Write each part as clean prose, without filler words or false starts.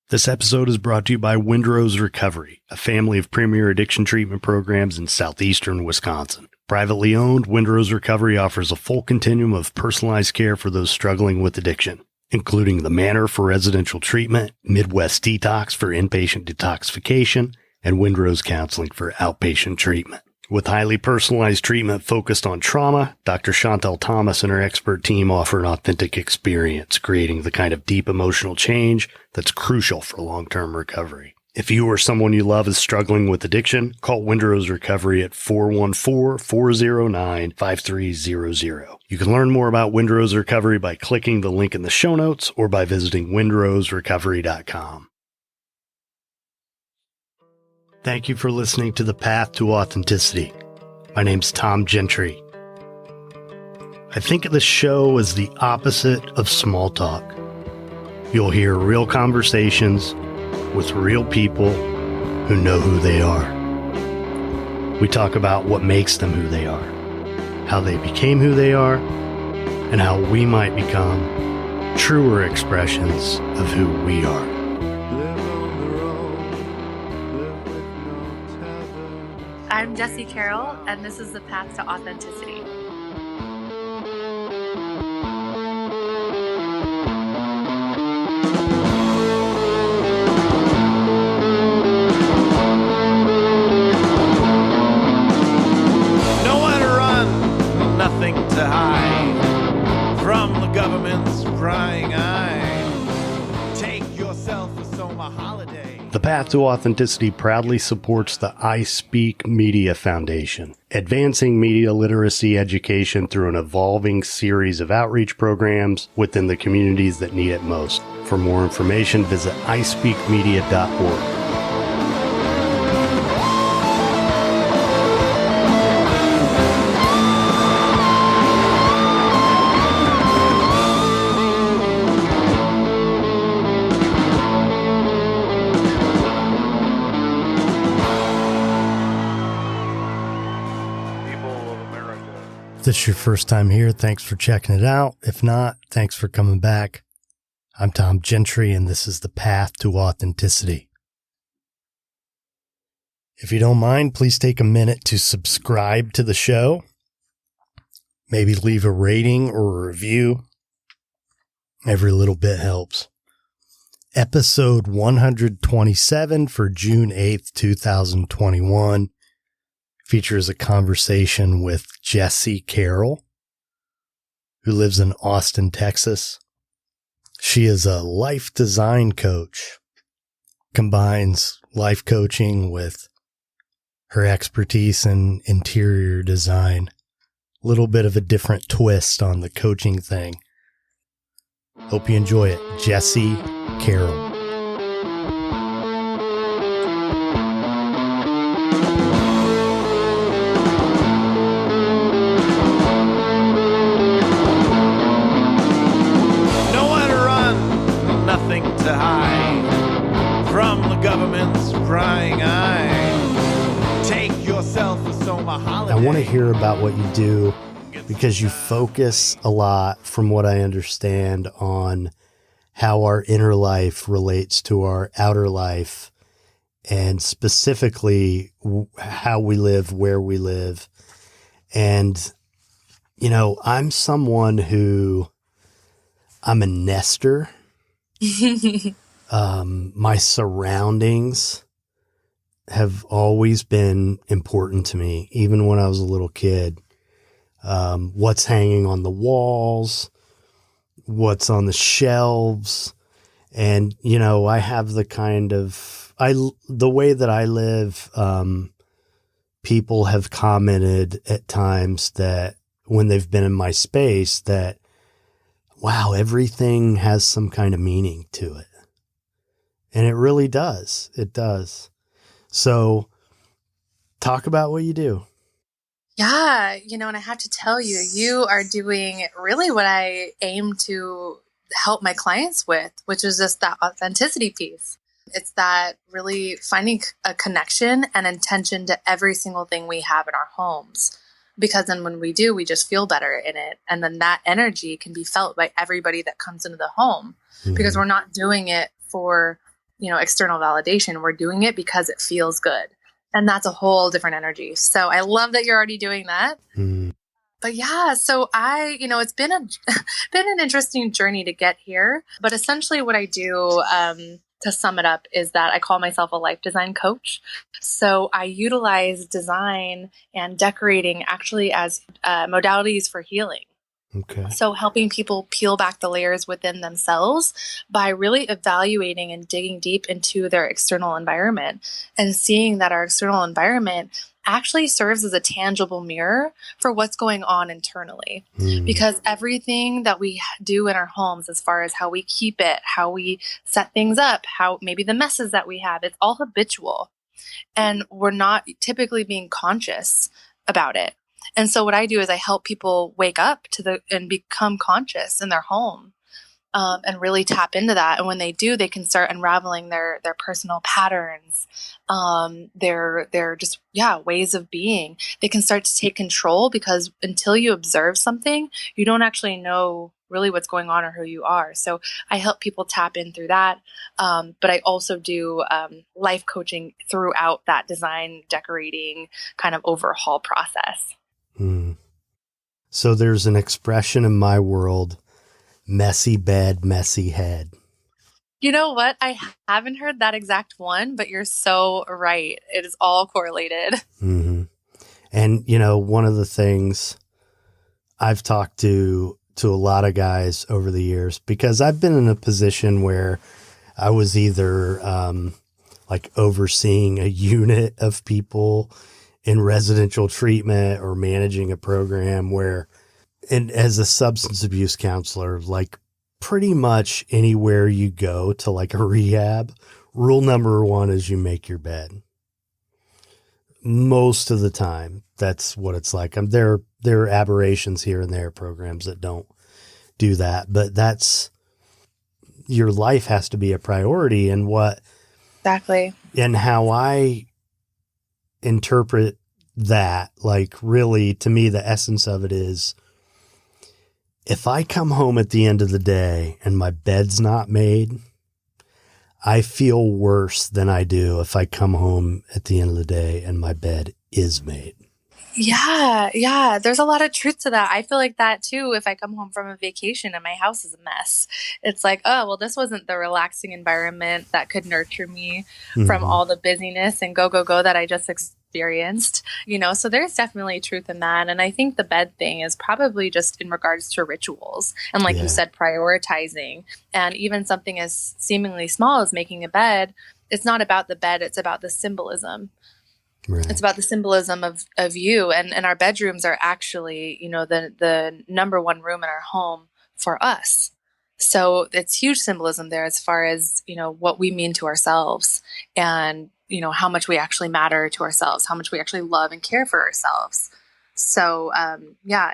This episode is brought to you by Windrose Recovery, a family of premier addiction treatment programs in southeastern Wisconsin. Privately owned, Windrose Recovery offers a full continuum of personalized care for those struggling with addiction, including the Manor for residential treatment, Midwest Detox for inpatient detoxification, and Windrose Counseling for outpatient treatment. With highly personalized treatment focused on trauma, Dr. Chantel Thomas and her expert team offer an authentic experience, creating the kind of deep emotional change that's crucial for long-term recovery. If you or someone you love is struggling with addiction, call Windrose Recovery at 414-409-5300. You can learn more about Windrose Recovery by clicking the link in the show notes or by visiting windroserecovery.com. Thank you for listening to The Path to Authenticity. My name's Tom Gentry. I think of the show as the opposite of small talk. You'll hear real conversations with real people who know who they are. We talk about what makes them who they are, how they became who they are, and how we might become truer expressions of who we are. I'm Jessie Carroll, and this is The Path to Authenticity. Nowhere to run, nothing to hide from the government's prying eye. Take yourself a summer holiday. The Path to Authenticity proudly supports the I Speak Media Foundation, advancing media literacy education through an evolving series of outreach programs within the communities that need it most. For more information, visit ispeakmedia.org. If this is your first time here, thanks for checking it out. If not, thanks for coming back. I'm Tom Gentry, and this is The Path to Authenticity. If you don't mind, please take a minute to subscribe to the show. Maybe leave a rating or a review. Every little bit helps. Episode 127 for June 8th, 2021. Features a conversation with Jessie Carroll, who lives in Austin, Texas. She is a life design coach, combines life coaching with her expertise in interior design. A little bit of a different twist on the coaching thing. Hope you enjoy it. Jessie Carroll. To hide from the government's prying eye. Take yourself a summer holiday. I want to hear about what you do because you focus a lot, from what I understand, on how our inner life relates to our outer life, and specifically how we live, where we live. And, you know, I'm someone who I'm a nester. My surroundings have always been important to me, even when I was a little kid. What's hanging on the walls, what's on the shelves. And, you know, I have the kind of, the way that I live, people have commented at times that when they've been in my space that, wow, everything has some kind of meaning to it. And it really does. It does. So talk about what you do. Yeah, and I have to tell you, you are doing really what I aim to help my clients with, which is just that authenticity piece. It's that really finding a connection and intention to every single thing we have in our homes. Because then when we do, we just feel better in it. And then that energy can be felt by everybody that comes into the home, because we're not doing it for external validation. We're doing it because it feels good. And that's a whole different energy. So I love that you're already doing that. Mm. But yeah, so it's been been an interesting journey to get here. But essentially what I do, to sum it up, is that I call myself a life design coach. So I utilize design and decorating actually as modalities for healing. Okay. So helping people peel back the layers within themselves by really evaluating and digging deep into their external environment and seeing that our external environment actually serves as a tangible mirror for what's going on internally. Because everything that we do in our homes, as far as how we keep it, how we set things up, how maybe the messes that we have, it's all habitual. And we're not typically being conscious about it. And so what I do is I help people wake up and become conscious in their home, and really tap into that. And when they do, they can start unraveling their personal patterns, their just, ways of being. They can start to take control, because until you observe something, you don't actually know really what's going on or who you are. So I help people tap in through that. But I also do life coaching throughout that design, decorating kind of overhaul process. So there's an expression in my world: messy bed, messy head. You know what? I haven't heard that exact one, but you're so right. It is all correlated. Mm-hmm. And, one of the things I've talked to a lot of guys over the years, because I've been in a position where I was either like overseeing a unit of people in residential treatment or managing a program where, and as a substance abuse counselor, like pretty much anywhere you go to like a rehab, rule number one is you make your bed. Most of the time, that's what it's like. There are aberrations here and there, programs that don't do that, but your life has to be a priority. And Exactly. And how I interpret that, like, really, to me, the essence of it is, if I come home at the end of the day and my bed's not made, I feel worse than I do if I come home at the end of the day and my bed is made. Yeah. There's a lot of truth to that. I feel like that too. If I come home from a vacation and my house is a mess, it's like, oh, well, this wasn't the relaxing environment that could nurture me from all the busyness and go that I just experienced, so there's definitely truth in that. And I think the bed thing is probably just in regards to rituals. And like you said, prioritizing, and even something as seemingly small as making a bed. It's not about the bed. It's about the symbolism. Right. It's about the symbolism of you, and our bedrooms are actually, the number one room in our home for us. So it's huge symbolism there as far as, what we mean to ourselves, and, how much we actually matter to ourselves, how much we actually love and care for ourselves. So,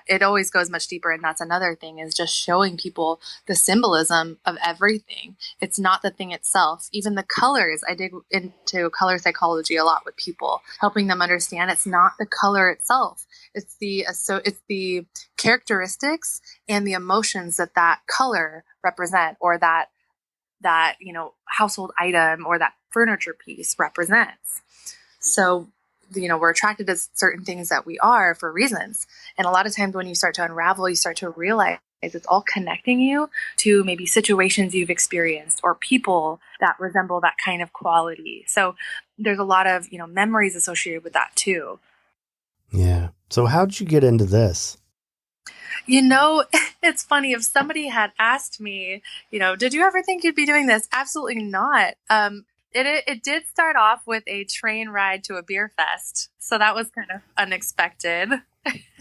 it always goes much deeper. And that's another thing, is just showing people the symbolism of everything. It's not the thing itself. Even the colors, I dig into color psychology a lot with people, helping them understand it's not the color itself. It's the characteristics and the emotions that color represent, or that household item or that furniture piece represents. So, we're attracted to certain things that we are for reasons. And a lot of times when you start to unravel, you start to realize it's all connecting you to maybe situations you've experienced or people that resemble that kind of quality. So there's a lot of, memories associated with that too. Yeah. So how did you get into this? It's funny. If somebody had asked me, did you ever think you'd be doing this? Absolutely not. It did start off with a train ride to a beer fest. So that was kind of unexpected.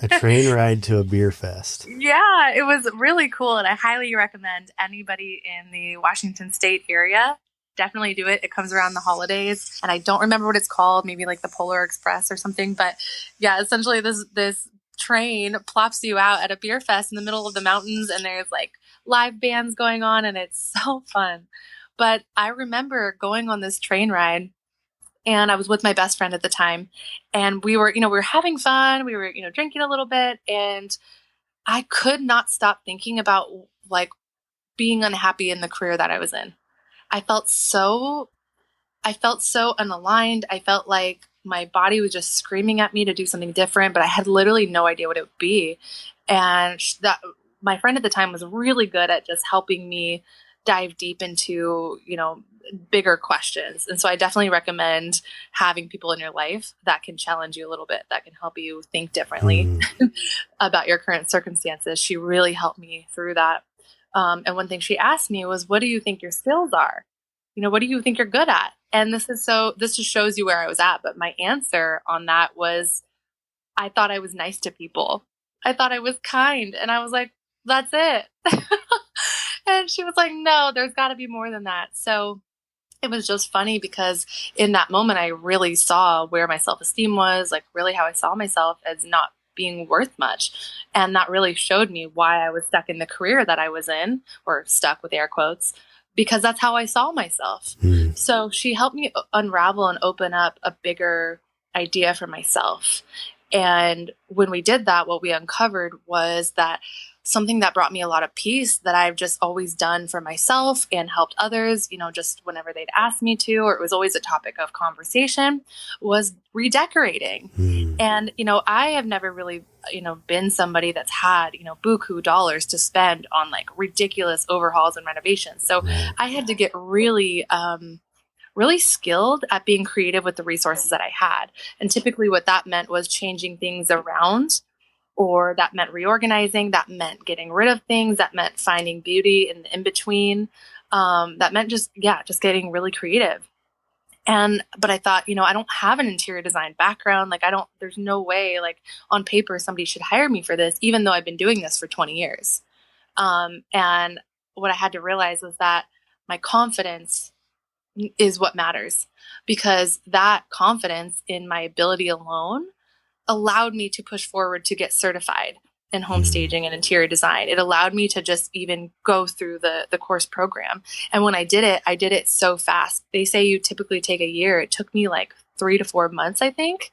A train ride to a beer fest. Yeah, it was really cool. And I highly recommend anybody in the Washington State area definitely do it. It comes around the holidays. And I don't remember what it's called, maybe like the Polar Express or something. But yeah, essentially this train plops you out at a beer fest in the middle of the mountains. And there's like live bands going on. And it's so fun. But I remember going on this train ride, and I was with my best friend at the time, and we were having fun. We were, drinking a little bit, and I could not stop thinking about like being unhappy in the career that I was in. I felt so I felt so unaligned. I felt like my body was just screaming at me to do something different, but I had literally no idea what it would be. And that my friend at the time was really good at just helping me dive deep into, bigger questions. And so I definitely recommend having people in your life that can challenge you a little bit, that can help you think differently about your current circumstances. She really helped me through that. And one thing she asked me was, what do you think your skills are? What do you think you're good at? And this just shows you where I was at. But my answer on that was, I thought I was nice to people. I thought I was kind. And I was like, that's it. And she was like, no, there's got to be more than that. So it was just funny because in that moment, I really saw where my self-esteem was, like really how I saw myself as not being worth much. And that really showed me why I was stuck in the career that I was in, or stuck with air quotes, because that's how I saw myself. So she helped me unravel and open up a bigger idea for myself. And when we did that, what we uncovered was that something that brought me a lot of peace that I've just always done for myself and helped others, just whenever they'd ask me to, or it was always a topic of conversation, was redecorating. And, I have never really, been somebody that's had, buku dollars to spend on like ridiculous overhauls and renovations. So I had to get really skilled at being creative with the resources that I had. And typically what that meant was changing things around, or that meant reorganizing, that meant getting rid of things, that meant finding beauty in the in-between. That meant just getting really creative. But I thought, I don't have an interior design background. Like there's no way, like on paper, somebody should hire me for this, even though I've been doing this for 20 years. And what I had to realize was that my confidence is what matters, because that confidence in my ability alone allowed me to push forward to get certified in home staging and interior design. It allowed me to just even go through the course program. And when I did it so fast. They say you typically take a year. It took me like 3 to 4 months, I think,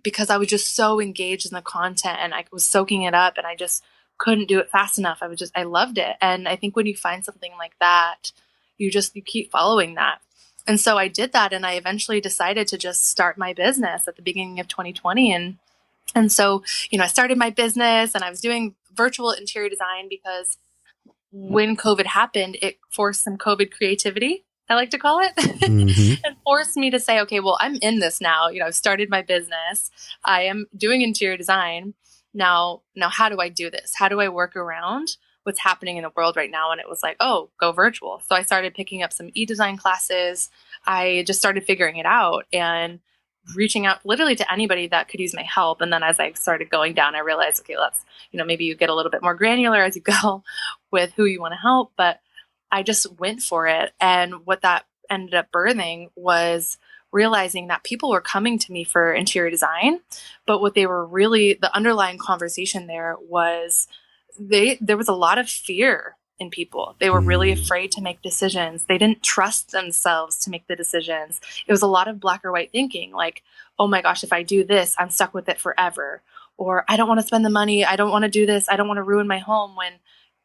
because I was just so engaged in the content and I was soaking it up, and I just couldn't do it fast enough. I loved it. And I think when you find something like that, you keep following that. And so I did that, and I eventually decided to just start my business at the beginning of 2020. And so, I started my business, and I was doing virtual interior design because when COVID happened, it forced some COVID creativity, I like to call it, and forced me to say, okay, well, I'm in this now. I've started my business. I am doing interior design. Now, how do I do this? How do I work around what's happening in the world right now? And it was like, oh, go virtual. So I started picking up some e-design classes. I just started figuring it out and reaching out literally to anybody that could use my help. And then as I started going down, I realized, okay, let's, maybe you get a little bit more granular as you go with who you want to help. But I just went for it. And what that ended up birthing was realizing that people were coming to me for interior design, but what they were really, the underlying conversation there was there was a lot of fear in people. They were really afraid to make decisions. They didn't trust themselves to make the decisions. It was a lot of black or white thinking, like, oh my gosh, if I do this, I'm stuck with it forever. Or I don't want to spend the money. I don't want to do this. I don't want to ruin my home, when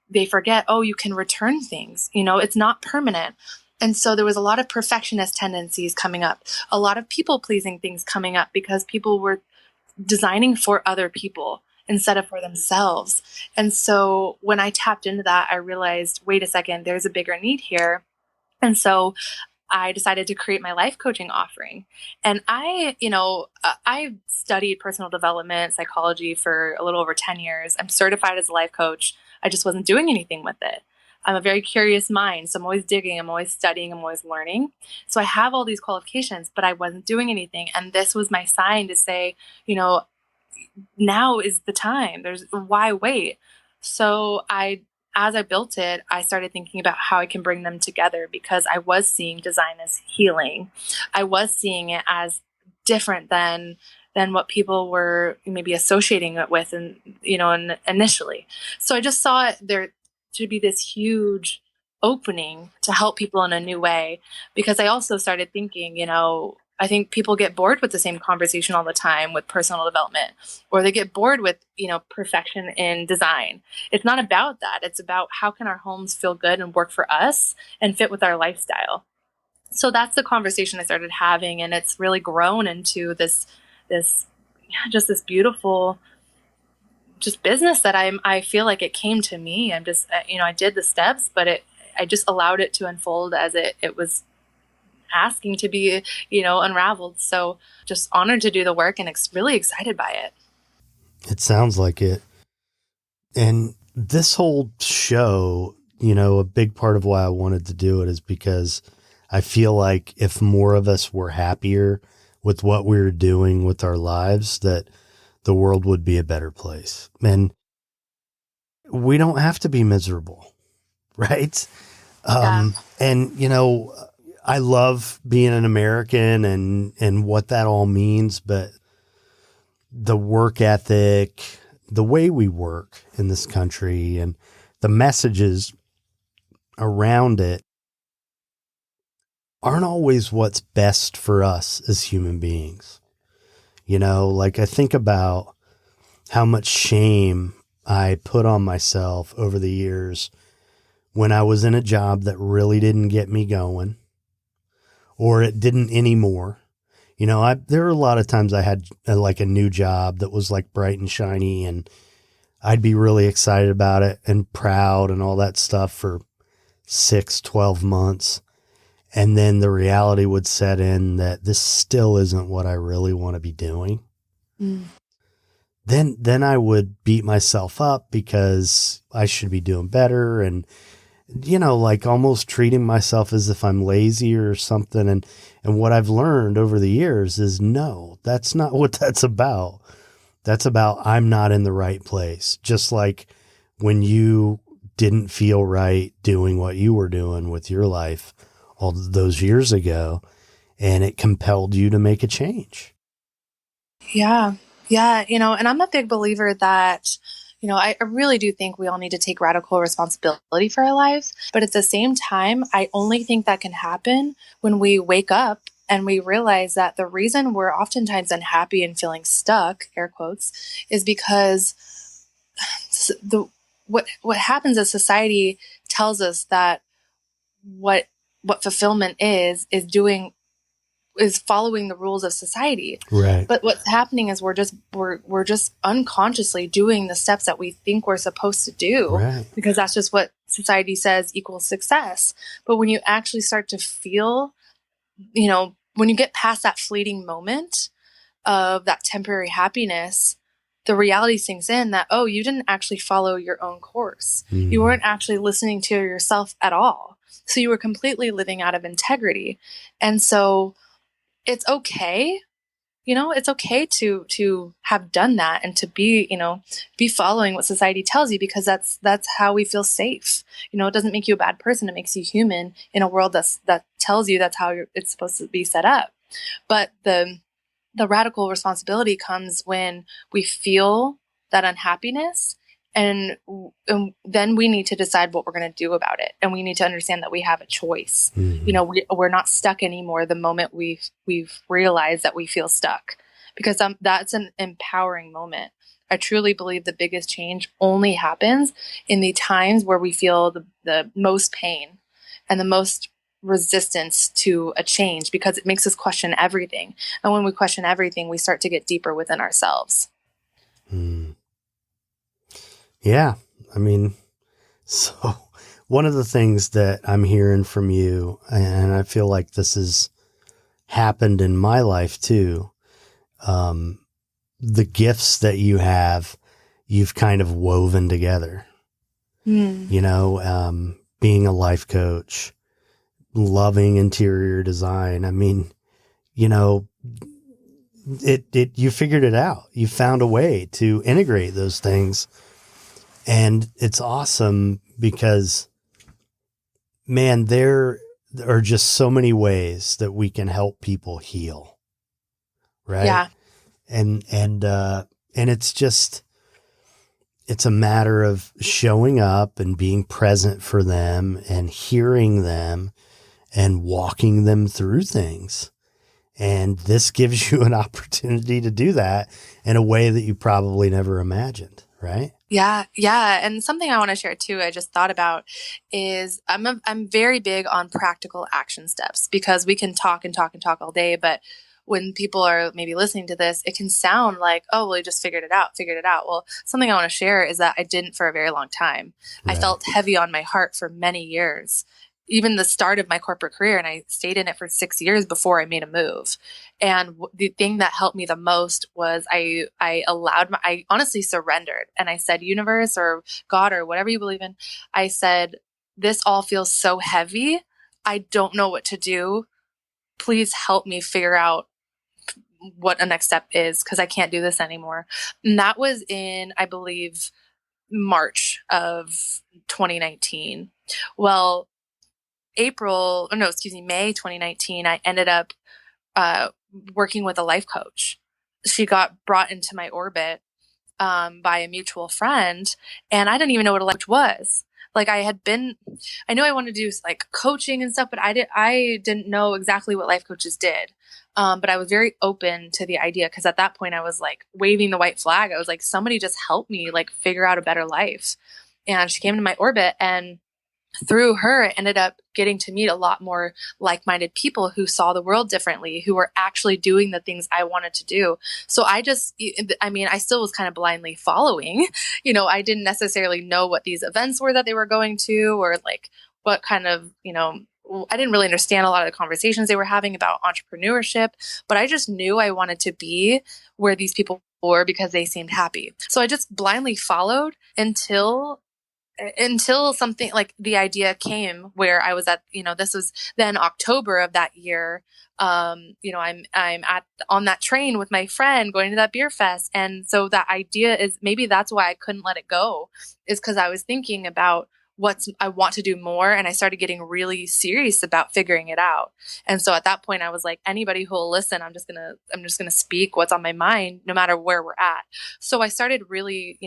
they forget, oh, you can return things. It's not permanent. And so there was a lot of perfectionist tendencies coming up, a lot of people-pleasing things coming up, because people were designing for other people instead of for themselves. And so when I tapped into that, I realized, wait a second, there's a bigger need here. And so I decided to create my life coaching offering. And I studied personal development, psychology for a little over 10 years. I'm certified as a life coach. I just wasn't doing anything with it. I'm a very curious mind. So I'm always digging, I'm always studying, I'm always learning. So I have all these qualifications, but I wasn't doing anything. And this was my sign to say, now is the time. Why wait? So as I built it, I started thinking about how I can bring them together, because I was seeing design as healing. I was seeing it as different than what people were maybe associating it with, and initially. So I just saw it there to be this huge opening to help people in a new way, because I also started thinking, I think people get bored with the same conversation all the time with personal development, or they get bored with, perfection in design. It's not about that. It's about how can our homes feel good and work for us and fit with our lifestyle. So that's the conversation I started having, and it's really grown into this just this beautiful just business that I feel like it came to me. I'm just, I did the steps, but I just allowed it to unfold as it was asking to be, unraveled. So just honored to do the work and really excited by it. It sounds like it. And this whole show, a big part of why I wanted to do it is because I feel like if more of us were happier with what we were doing with our lives, that the world would be a better place. And we don't have to be miserable, right? Yeah. And, I love being an American and what that all means, but the work ethic, the way we work in this country and the messages around it aren't always what's best for us as human beings. I think about how much shame I put on myself over the years when I was in a job that really didn't get me going, or it didn't anymore. There were a lot of times I had a new job that was like bright and shiny, and I'd be really excited about it and proud and all that stuff for 6-12 months. And then the reality would set in that this still isn't what I really want to be doing. Mm. Then I would beat myself up because I should be doing better. And, almost treating myself as if I'm lazy or something. And what I've learned over the years is no, that's not what that's about. That's about I'm not in the right place. Just like when you didn't feel right doing what you were doing with your life all those years ago, and it compelled you to make a change. Yeah. Yeah. And I'm a big believer that, I really do think we all need to take radical responsibility for our lives. But at the same time, I only think that can happen when we wake up and we realize that the reason we're oftentimes unhappy and feeling stuck, air quotes, is because what happens is society tells us that what fulfillment is following the rules of society. Right. But what's happening is we're just unconsciously doing the steps that we think we're supposed to do, right, because that's just what society says equals success. But when you actually start to feel, when you get past that fleeting moment of that temporary happiness, the reality sinks in that, oh, you didn't actually follow your own course. Mm-hmm. You weren't actually listening to yourself at all. So you were completely living out of integrity. And so it's okay, it's okay to have done that and to be following what society tells you, because that's how we feel safe. It doesn't make you a bad person. It makes you human in a world that tells you that's how it's supposed to be set up. But the radical responsibility comes when we feel that unhappiness, and then we need to decide what we're going to do about it. And we need to understand that we have a choice. Mm-hmm. We're not stuck anymore the moment we've realized that we feel stuck, because that's an empowering moment. I truly believe the biggest change only happens in the times where we feel the most pain and the most resistance to a change, because it makes us question everything. And when we question everything, we start to get deeper within ourselves. Mm. Yeah. So one of the things that I'm hearing from you, and I feel like this has happened in my life too, the gifts that you have, you've kind of woven together. Mm. Being a life coach, loving interior design. You figured it out. You found a way to integrate those things. And it's awesome because, man, there are just so many ways that we can help people heal. Right. Yeah. And it's a matter of showing up and being present for them and hearing them and walking them through things. And this gives you an opportunity to do that in a way that you probably never imagined. Right. Yeah, yeah, and something I want to share too, I just thought about is I'm very big on practical action steps because we can talk and talk and talk all day, but when people are maybe listening to this, it can sound like, oh, well, you just figured it out, figured it out. Well, something I want to share is that I didn't for a very long time. I Right. felt heavy on my heart for many years, even the start of my corporate career, and I stayed in it for 6 years before I made a move. And the thing that helped me the most was I honestly surrendered and I said, universe or God or whatever you believe in, I said, this all feels so heavy. I don't know what to do. Please help me figure out what a next step is because I can't do this anymore. And that was in, I believe, March of 2019. Well, May 2019, I ended up working with a life coach. She got brought into my orbit by a mutual friend, and I didn't even know what a life coach was. Like I knew I wanted to do like coaching and stuff, but I didn't know exactly what life coaches did. But I was very open to the idea because at that point I was like waving the white flag. I was like, somebody just help me like figure out a better life. And she came into my orbit, and through her, I ended up getting to meet a lot more like-minded people who saw the world differently, who were actually doing the things I wanted to do. So I still was kind of blindly following. I didn't necessarily know what these events were that they were going to, or like what kind of, I didn't really understand a lot of the conversations they were having about entrepreneurship, but I just knew I wanted to be where these people were because they seemed happy. So I just blindly followed until something like the idea came where I was at, this was then October of that year. I'm on that train with my friend going to that beer fest. And so that idea is maybe that's why I couldn't let it go, is because I was thinking about I want to do more. And I started getting really serious about figuring it out. And so at that point I was like, anybody who will listen, I'm just going to speak what's on my mind, no matter where we're at. So I started really,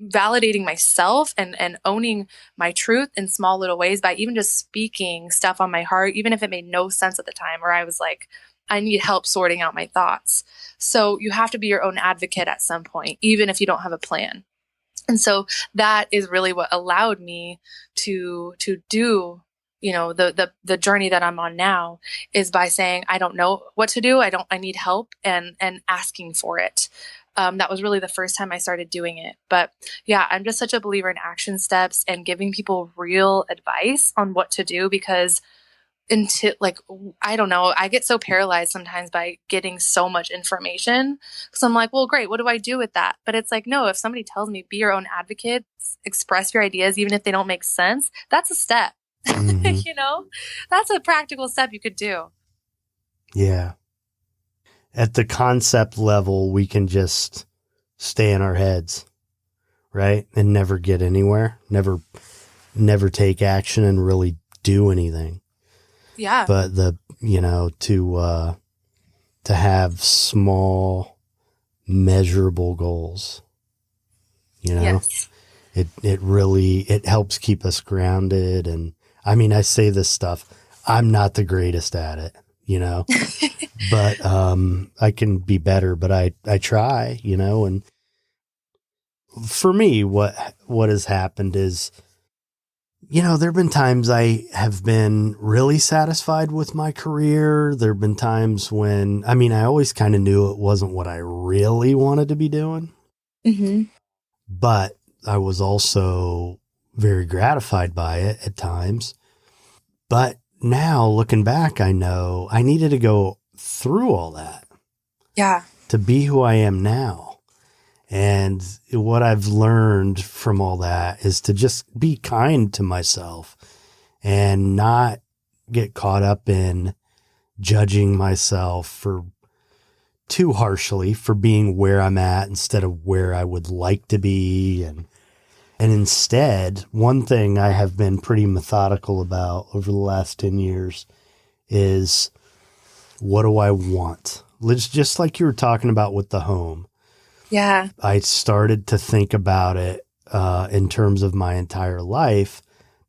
validating myself and owning my truth in small little ways by even just speaking stuff on my heart, even if it made no sense at the time, or I was like, I need help sorting out my thoughts. So you have to be your own advocate at some point, even if you don't have a plan. And so that is really what allowed me to do, the journey that I'm on now, is by saying, I don't know what to do. I need help, and asking for it. That was really the first time I started doing it. But yeah, I'm just such a believer in action steps and giving people real advice on what to do, because I don't know, I get so paralyzed sometimes by getting so much information. So I'm like, well, great, what do I do with that? But it's like, no, if somebody tells me be your own advocate, express your ideas, even if they don't make sense, that's a step. Mm-hmm. That's a practical step you could do. Yeah. At the concept level, we can just stay in our heads, right? And never get anywhere, never take action and really do anything. Yeah. But to have small, measurable goals, Yes. it really helps keep us grounded. And I mean, I say this stuff, I'm not the greatest at it, but I can be better, but I try, and for me, what has happened is, there've been times I have been really satisfied with my career. There've been times when, I always kind of knew it wasn't what I really wanted to be doing, but I was also very gratified by it at times. But now looking back, I know I needed to go through all that. Yeah. To be who I am now. And what I've learned from all that is to just be kind to myself and not get caught up in judging myself too harshly for being where I'm at instead of where I would like to be. And instead, one thing I have been pretty methodical about over the last 10 years is, what do I want? Just like you were talking about with the home. Yeah. I started to think about it in terms of my entire life,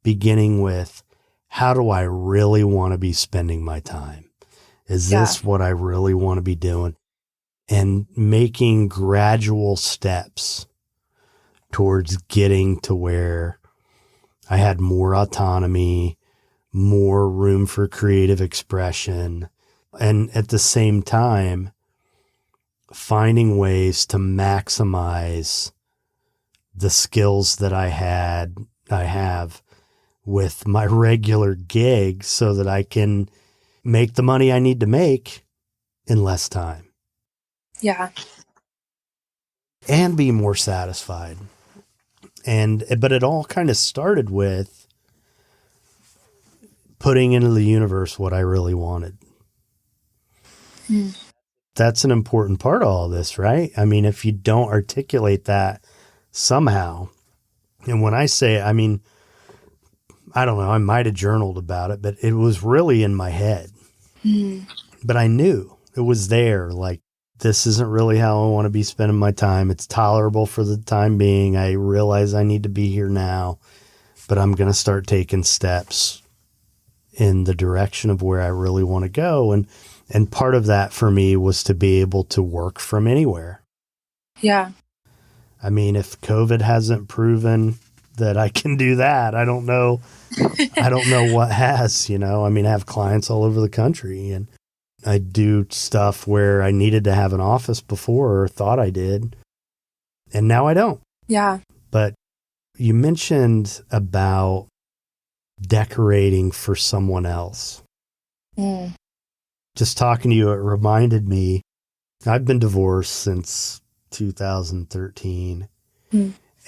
beginning with, how do I really want to be spending my time? Is this what I really want to be doing? And making gradual steps towards getting to where I had more autonomy, more room for creative expression, and at the same time, finding ways to maximize the skills that I have with my regular gig so that I can make the money I need to make in less time. Yeah. And be more satisfied. But it all kind of started with putting into the universe what I really wanted. That's an important part of all this, right? I mean, if you don't articulate that somehow, and when I say, I mean, I don't know, I might have journaled about it, but it was really in my head. But I knew it was there. Like, this isn't really how I want to be spending my time. It's tolerable for the time being. I realize I need to be here now, but I'm going to start taking steps in the direction of where I really want to go. And part of that for me was to be able to work from anywhere. Yeah. I mean, if COVID hasn't proven that I can do that, I don't know. I don't know what has, you know. I mean, I have clients all over the country, and I do stuff where I needed to have an office before or thought I did, and now I don't. Yeah. But you mentioned about decorating for someone else. Just talking to you, it reminded me, I've been divorced since 2013.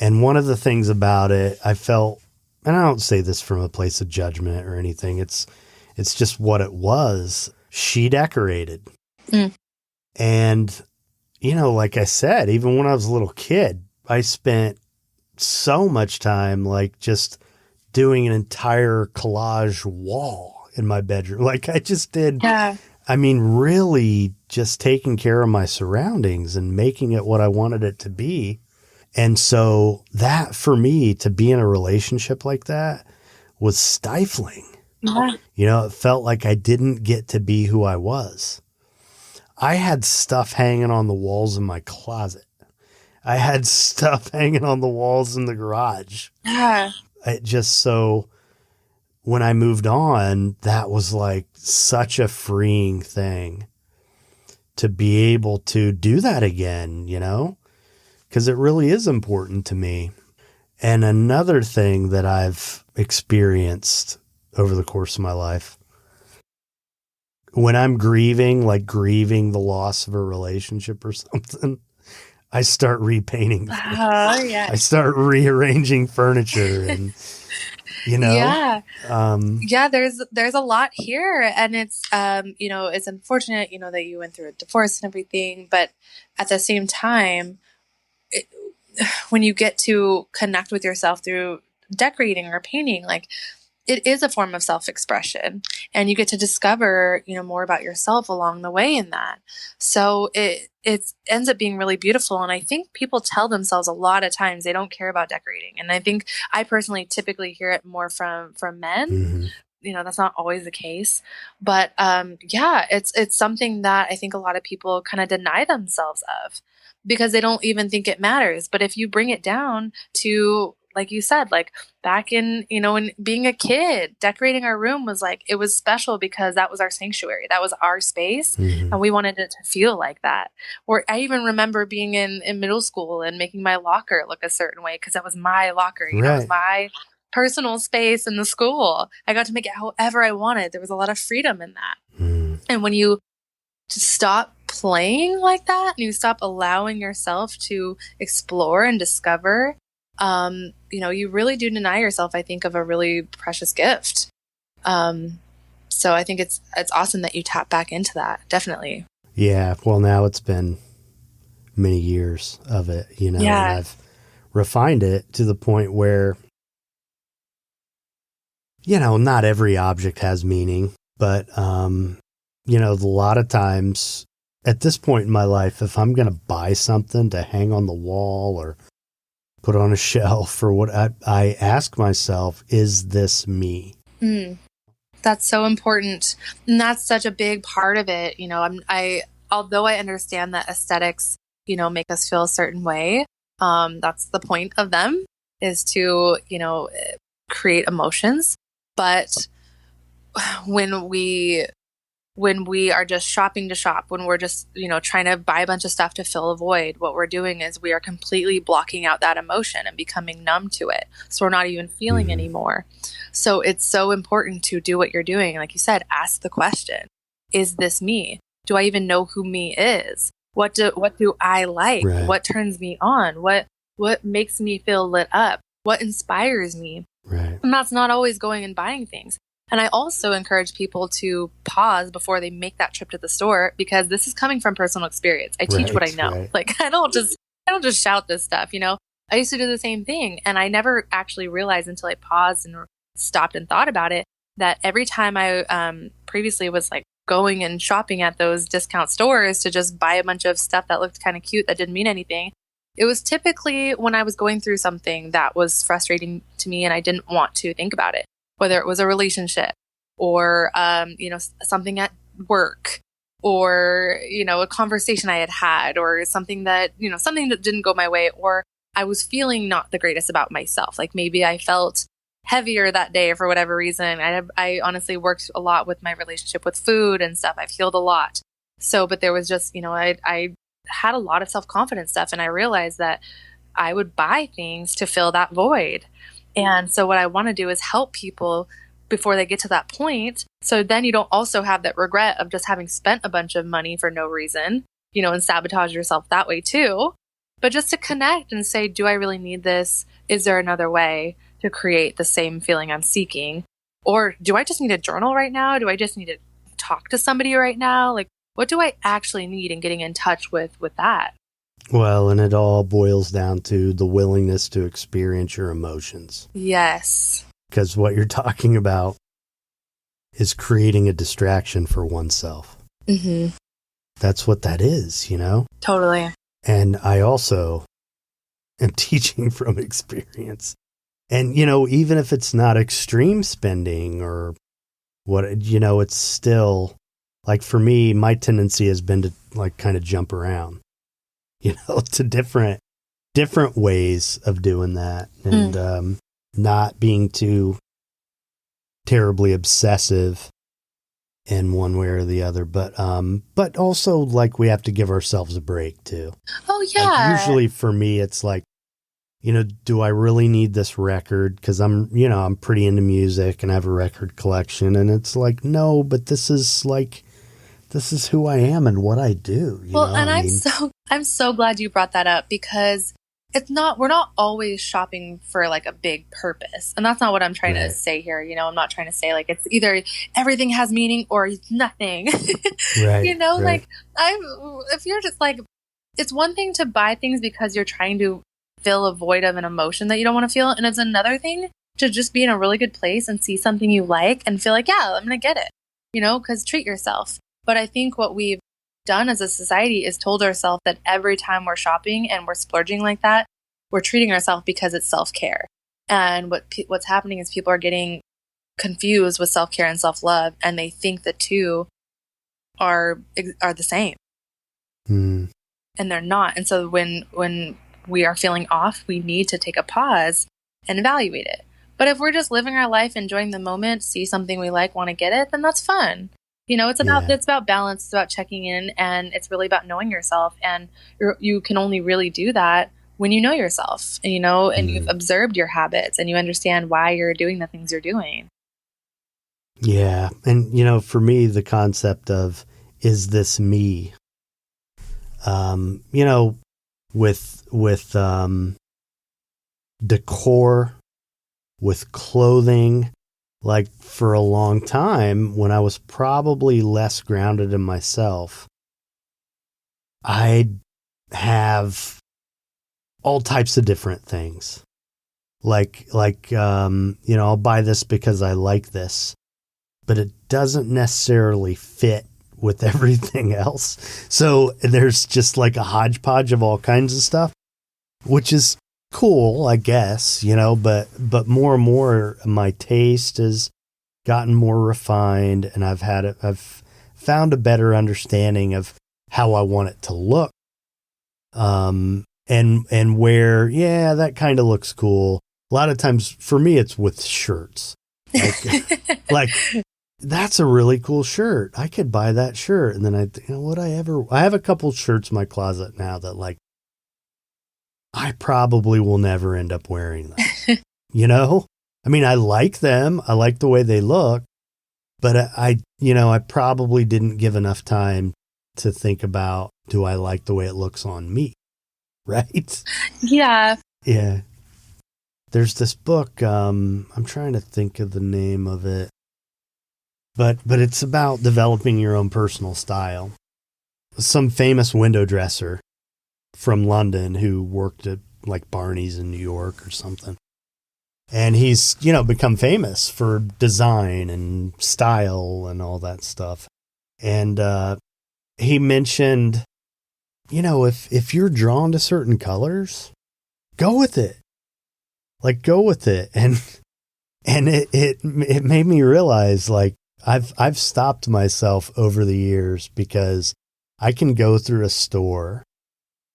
And one of the things about it, I felt, and I don't say this from a place of judgment or anything, it's just what it was. She decorated. And, you know, like I said, even when I was a little kid, I spent so much time like just doing an entire collage wall in my bedroom. Like I just did. Yeah. I mean, really just taking care of my surroundings and making it what I wanted it to be. And so that for me to be in a relationship like that was stifling. Yeah. You know, it felt like I didn't get to be who I was. I had stuff hanging on the walls in my closet. I had stuff hanging on the walls in the garage. Yeah. It just so when I moved on, that was like such a freeing thing to be able to do that again, you know, because it really is important to me. And another thing that I've experienced over the course of my life, when I'm grieving, like grieving the loss of a relationship or something, I start repainting. Oh, yeah. I start rearranging furniture and, you know, yeah, there's a lot here, and it's, you know, it's unfortunate, you know, that you went through a divorce and everything, but at the same time, when you get to connect with yourself through decorating or painting, like it is a form of self-expression, and you get to discover, you know, more about yourself along the way in that. So it ends up being really beautiful. And I think people tell themselves a lot of times they don't care about decorating. And I think I personally typically hear it more from men. Mm-hmm. You know, that's not always the case, but yeah, it's something that I think a lot of people kind of deny themselves of because they don't even think it matters. But if you bring it down to, like you said, like back in, you know, in being a kid, decorating our room was like, it was special because that was our sanctuary. That was our space. Mm-hmm. And we wanted it to feel like that. Or I even remember being in middle school and making my locker look a certain way because that was my locker. You know, it was my personal space in the school. I got to make it however I wanted. There was a lot of freedom in that. Mm-hmm. And when you just stop playing like that and you stop allowing yourself to explore and discover, you know, you really do deny yourself, I think, of a really precious gift. So I think it's awesome that you tap back into that. Definitely. Yeah. Well, now it's been many years of it, you know, and I've refined it to the point where, you know, not every object has meaning, but, you know, a lot of times at this point in my life, if I'm going to buy something to hang on the wall or put on a shelf or what, I ask myself, is this me? That's so important. And that's such a big part of it. You know, although I understand that aesthetics, you know, make us feel a certain way, That's the point of them, is to, create emotions. But when we are just shopping to shop, when we're just, trying to buy a bunch of stuff to fill a void, what we're doing is we are completely blocking out that emotion and becoming numb to it. So we're not even feeling anymore. So it's so important to do what you're doing. Like you said, ask the question, is this me? Do I even know who me is? What do I like? Right. What turns me on? What makes me feel lit up? What inspires me? Right. And that's not always going and buying things. And I also encourage people to pause before they make that trip to the store, because this is coming from personal experience. I teach what I know. Right. Like, I don't just shout this stuff, I used to do the same thing. And I never actually realized until I paused and stopped and thought about it, that every time I previously was like going and shopping at those discount stores to just buy a bunch of stuff that looked kind of cute that didn't mean anything, it was typically when I was going through something that was frustrating to me and I didn't want to think about it, whether it was a relationship or, something at work, or, a conversation I had or something that didn't go my way, or I was feeling not the greatest about myself. Like maybe I felt heavier that day for whatever reason. I honestly worked a lot with my relationship with food and stuff. I've healed a lot. So, but there was just, I had a lot of self-confidence stuff, and I realized that I would buy things to fill that void. And so what I want to do is help people before they get to that point. So then you don't also have that regret of just having spent a bunch of money for no reason, and sabotage yourself that way too. But just to connect and say, do I really need this? Is there another way to create the same feeling I'm seeking? Or do I just need a journal right now? Do I just need to talk to somebody right now? Like, what do I actually need, in getting in touch with that? Well, and it all boils down to the willingness to experience your emotions. Yes. Because what you're talking about is creating a distraction for oneself. Mm-hmm. That's what that is, Totally. And I also am teaching from experience. And, even if it's not extreme spending or what, it's still, like for me, my tendency has been to like kind of jump around, to different ways of doing that, and not being too terribly obsessive in one way or the other. But also like we have to give ourselves a break too. Oh yeah. Like usually for me, it's like, do I really need this record? Because I'm pretty into music and I have a record collection, and it's like, no, but this is who I am and what I do. I'm so glad you brought that up, because we're not always shopping for like a big purpose. And that's not what I'm trying to say here. I'm not trying to say like it's either everything has meaning or nothing. Right. Like if you're just like, it's one thing to buy things because you're trying to fill a void of an emotion that you don't want to feel. And it's another thing to just be in a really good place and see something you like and feel like, yeah, I'm going to get it, because treat yourself. But I think what we've done as a society is told ourselves that every time we're shopping and we're splurging like that, we're treating ourselves because it's self-care. And what's happening is people are getting confused with self-care and self-love, and they think the two are the same. And they're not. And so when we are feeling off, we need to take a pause and evaluate it. But if we're just living our life, enjoying the moment, see something we like, want to get it, then that's fun. It's about balance. It's about checking in, and it's really about knowing yourself. And you can only really do that when you know yourself, and and you've observed your habits and you understand why you're doing the things you're doing. Yeah. And, for me, the concept of, is this me? With decor, with clothing, like for a long time when I was probably less grounded in myself, I'd have all types of different things. Like, I'll buy this because I like this, but it doesn't necessarily fit with everything else. So there's just like a hodgepodge of all kinds of stuff, which is cool, I guess, but more and more my taste has gotten more refined, and I've found a better understanding of how I want it to look. And and wear, yeah, that kind of looks cool. A lot of times for me, it's with shirts. Like that's a really cool shirt. I could buy that shirt. And then I have a couple shirts in my closet now that like, I probably will never end up wearing them. You know? I mean, I like them. I like the way they look, but I probably didn't give enough time to think about, do I like the way it looks on me? Right? Yeah. Yeah. There's this book, I'm trying to think of the name of it, but it's about developing your own personal style. Some famous window dresser from London who worked at like Barney's in New York or something. And he's, become famous for design and style and all that stuff. And he mentioned, if you're drawn to certain colors, go with it. Like, go with it. And it made me realize, like, I've stopped myself over the years because I can go through a store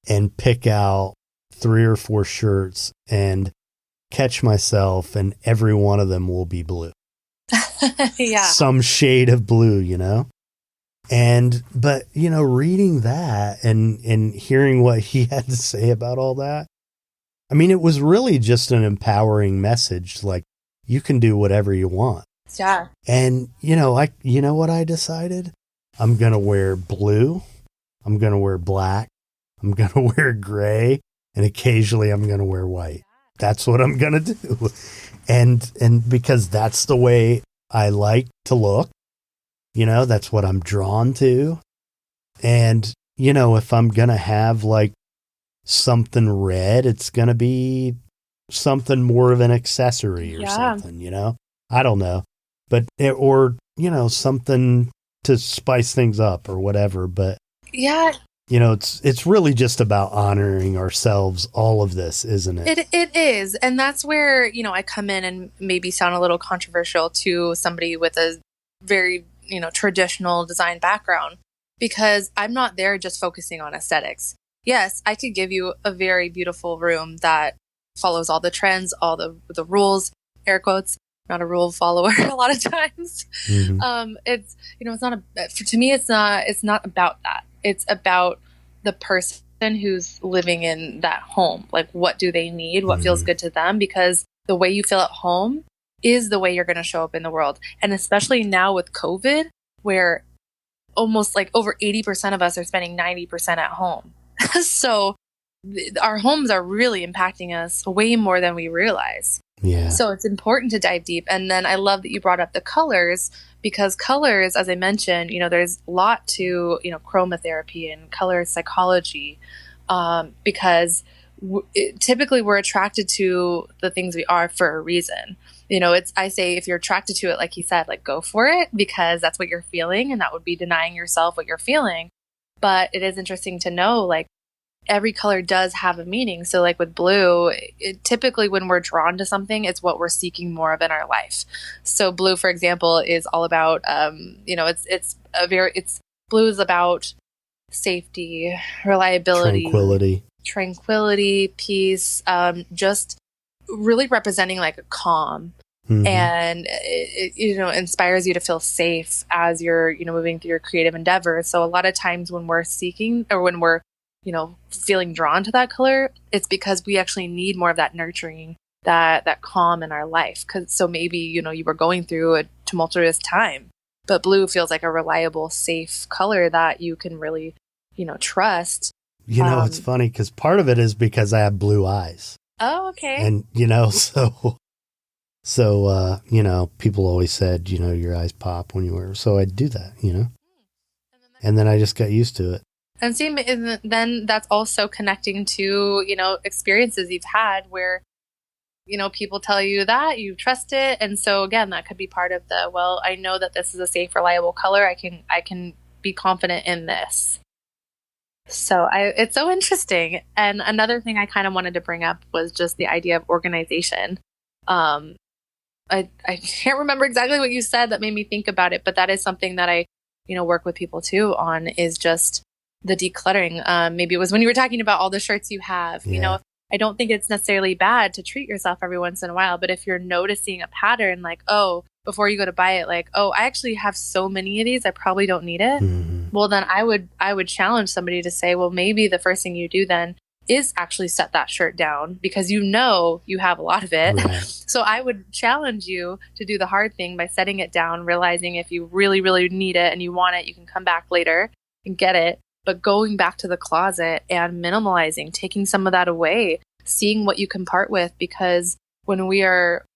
and pick out 3 or 4 shirts and catch myself, and every one of them will be blue. Yeah. Some shade of blue, but reading that and hearing what he had to say about all that, I mean, it was really just an empowering message. Like, you can do whatever you want. Yeah. And, what I decided? I'm going to wear blue. I'm going to wear black. I'm going to wear gray. And occasionally I'm going to wear white. That's what I'm going to do. And because that's the way I like to look, that's what I'm drawn to. And, if I'm going to have like something red, it's going to be something more of an accessory or something, I don't know. But, something to spice things up or whatever. But yeah, it's really just about honoring ourselves, all of this, isn't it? It is. And that's where, I come in and maybe sound a little controversial to somebody with a very, traditional design background, because I'm not there just focusing on aesthetics. Yes, I could give you a very beautiful room that follows all the trends, all the rules, air quotes, not a rule follower a lot of times. Mm-hmm. It's, it's not to me, it's not about that. It's about the person who's living in that home. Like, what do they need? What feels good to them? Because the way you feel at home is the way you're going to show up in the world. And especially now with COVID, where almost like over 80% of us are spending 90% at home. So our homes are really impacting us way more than we realize. Yeah. So it's important to dive deep. And then I love that you brought up the colors, because colors, as I mentioned, there's a lot to, chromotherapy and color psychology, because typically we're attracted to the things we are for a reason. I say, if you're attracted to it, like he said, like, go for it, because that's what you're feeling, and that would be denying yourself what you're feeling. But it is interesting to know, like, every color does have a meaning. So like with blue, typically when we're drawn to something, it's what we're seeking more of in our life. So blue, for example, is all about, blue is about safety, reliability, tranquility, peace, just really representing like a calm. Mm-hmm. And it inspires you to feel safe as you're, moving through your creative endeavors. So a lot of times when we're seeking, or when we're, feeling drawn to that color, it's because we actually need more of that nurturing, that calm in our life. So maybe, you were going through a tumultuous time, but blue feels like a reliable, safe color that you can really, trust. It's funny because part of it is because I have blue eyes. Oh, okay. And, so, people always said, your eyes pop when you wear, so I do that, and then I just got used to it. And see, then that's also connecting to, experiences you've had where, people tell you that you trust it. And so again, that could be part of I know that this is a safe, reliable color. I can be confident in this. So it's so interesting. And another thing I kind of wanted to bring up was just the idea of organization. I can't remember exactly what you said that made me think about it, but that is something that I, work with people too on, is just, the decluttering. Maybe it was when you were talking about all the shirts you have. You know, I don't think it's necessarily bad to treat yourself every once in a while, but if you're noticing a pattern, like, oh, before you go to buy it, like, oh, I actually have so many of these, I probably don't need it. Well, then I would challenge somebody to say, well, maybe the first thing you do then is actually set that shirt down, because you know you have a lot of it. Right. So I would challenge you to do the hard thing by setting it down, realizing if you really, really need it and you want it, you can come back later and get it. But going back to the closet and minimalizing, taking some of that away, seeing what you can part with, because when we are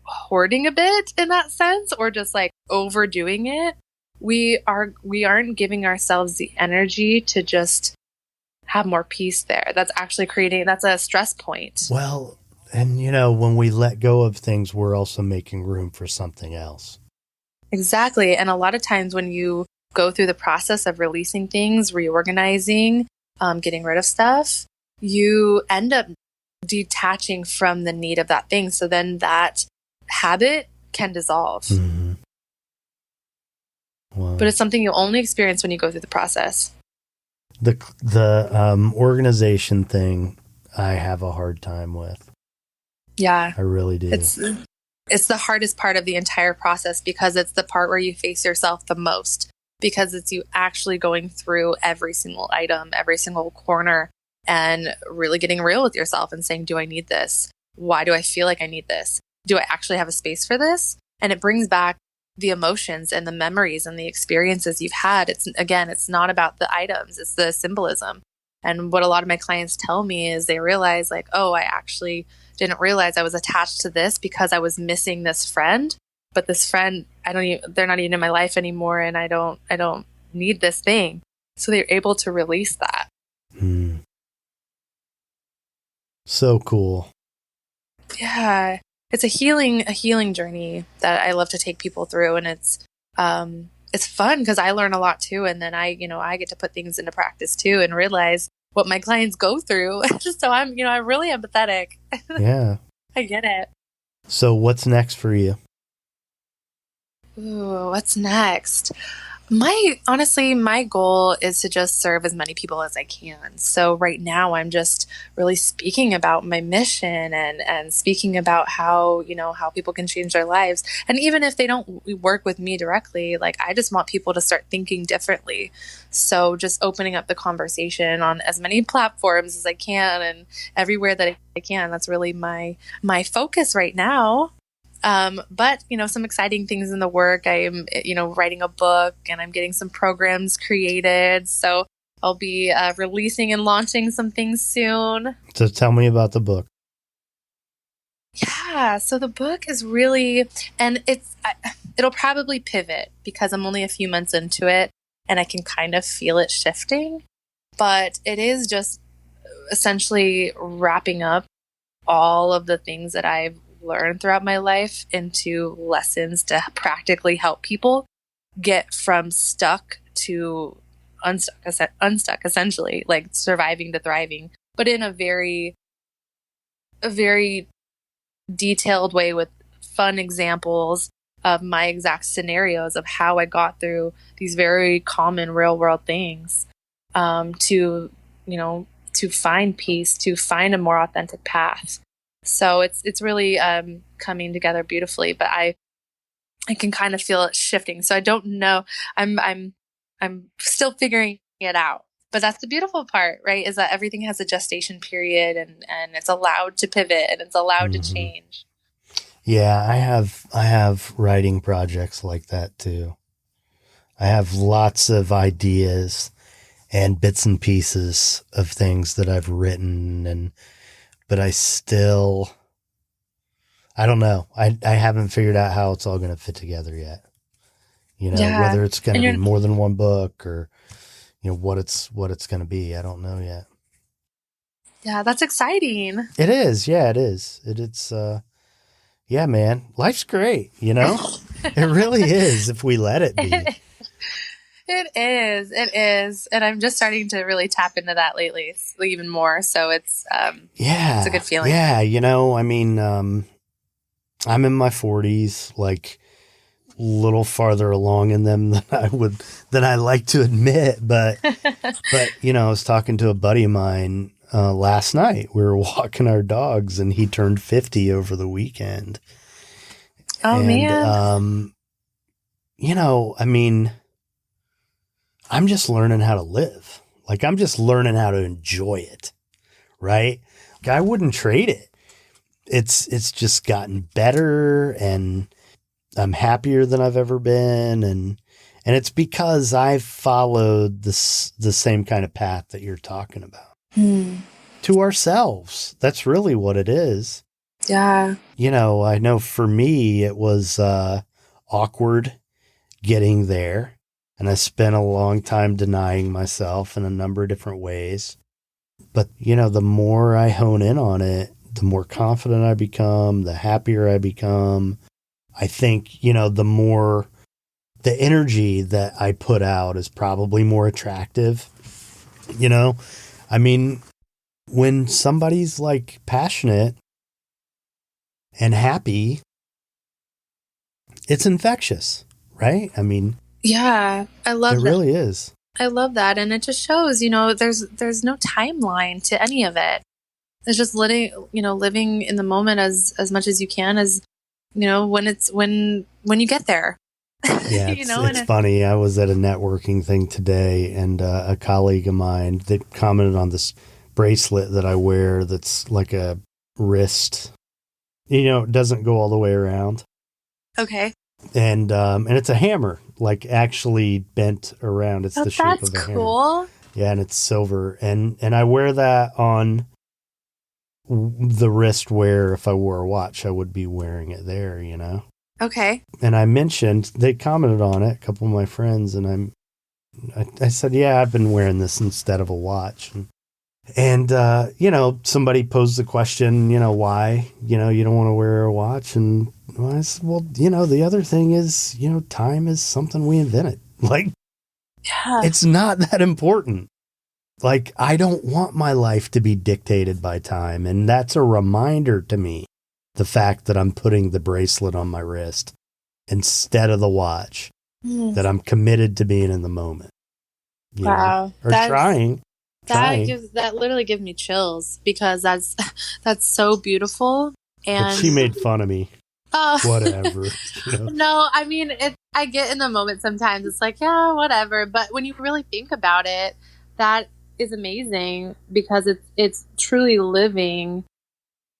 hoarding a bit in that sense, or just like overdoing it, we aren't giving ourselves the energy to just have more peace there. That's actually that's a stress point. Well, and you know, when we let go of things, we're also making room for something else. Exactly. And a lot of times when you go through the process of releasing things, reorganizing, getting rid of stuff, you end up detaching from the need of that thing. So then that habit can dissolve. Wow. But it's something you'll only experience when you go through the process. The organization thing, I have a hard time with. Yeah. I really do. It's the hardest part of the entire process, because it's the part where you face yourself the most, because it's you actually going through every single item, every single corner, and really getting real with yourself and saying, do I need this? Why do I feel like I need this? Do I actually have a space for this? And it brings back the emotions and the memories and the experiences you've had. It's not about the items, it's the symbolism. And what a lot of my clients tell me is they realize, like, oh, I actually didn't realize I was attached to this because I was missing this friend. But this friend, they're not even in my life anymore, and I don't need this thing. So they're able to release that. So cool. Yeah. It's a healing journey that I love to take people through, and it's fun because I learn a lot too, and then I get to put things into practice too and realize what my clients go through. So I'm really empathetic. Yeah. I get it. So what's next for you? Ooh, what's next? My goal is to just serve as many people as I can. So right now I'm just really speaking about my mission and speaking about how people can change their lives. And even if they don't work with me directly, like, I just want people to start thinking differently. So just opening up the conversation on as many platforms as I can and everywhere that I can. That's really my focus right now. But some exciting things in the work. I am, writing a book, and I'm getting some programs created. So I'll be releasing and launching some things soon. So tell me about the book. Yeah. So the book is really, and it'll probably pivot because I'm only a few months into it and I can kind of feel it shifting, but it is just essentially wrapping up all of the things that I've learned throughout my life into lessons to practically help people get from stuck to unstuck, essentially, like surviving to thriving, but in a very detailed way with fun examples of my exact scenarios of how I got through these very common real world things, to find peace, to find a more authentic path. So it's really coming together beautifully, but I can kind of feel it shifting. So I don't know. I'm still figuring it out. But that's the beautiful part, right? Is that everything has a gestation period, and it's allowed to pivot, and it's allowed to change. Yeah, I have writing projects like that too. I have lots of ideas and bits and pieces of things that I've written, but I don't know. I haven't figured out how it's all going to fit together yet. Whether it's going to be more than one book or, what it's going to be. I don't know yet. Yeah, that's exciting. It is. Yeah, it is. It's yeah, man, life's great. It really is if we let it be. It is. And I'm just starting to really tap into that lately, even more. So it's it's a good feeling. Yeah. I'm in my 40s. Like, little farther along in them than I like to admit. But you know, I was talking to a buddy of mine last night. We were walking our dogs, and he turned 50 over the weekend. Oh, man. You know, I mean, I'm just learning how to live. Like, I'm just learning how to enjoy it, right? Like, I wouldn't trade it. It's just gotten better, and I'm happier than I've ever been, and it's because I've followed the same kind of path that you're talking about. To ourselves. That's really what it is. Yeah. You know, I know for me it was awkward getting there, and I spent a long time denying myself in a number of different ways. But, you know, the more I hone in on it, the more confident I become, the happier I become. I think, you know, the more the energy that I put out is probably more attractive. You know, I mean, when somebody's like passionate and happy, it's infectious, right? I mean, yeah, I love it that. really is. I love that. And it just shows, you know, there's no timeline to any of it. It's just living in the moment as much as you can, as, you know, when you get there. Yeah, You know, it's funny. I was at a networking thing today, and a colleague of mine, they commented on this bracelet that I wear that's like a wrist. You know, it doesn't go all the way around. Okay. And it's a hammer, like actually bent around. It's the shape of a hammer. Cool. Yeah, and it's silver. And I wear that on the wrist where if I wore a watch, I would be wearing it there, you know? Okay. And I mentioned, they commented on it, a couple of my friends, and I said, yeah, I've been wearing this instead of a watch. And you know, somebody posed the question, you know, why, you know, you don't want to wear a watch? And I said, well, you know, the other thing is, you know, time is something we invented. Like, Yeah. it's not that important. Like, I don't want my life to be dictated by time. And that's a reminder to me, the fact that I'm putting the bracelet on my wrist instead of the watch, that I'm committed to being in the moment. You know? Or trying. That literally gives me chills, because that's so beautiful. And But she made fun of me. Oh, Whatever. You know? No, I mean, I get in the moment sometimes. It's like, yeah, whatever. But when you really think about it, that is amazing, because it's truly living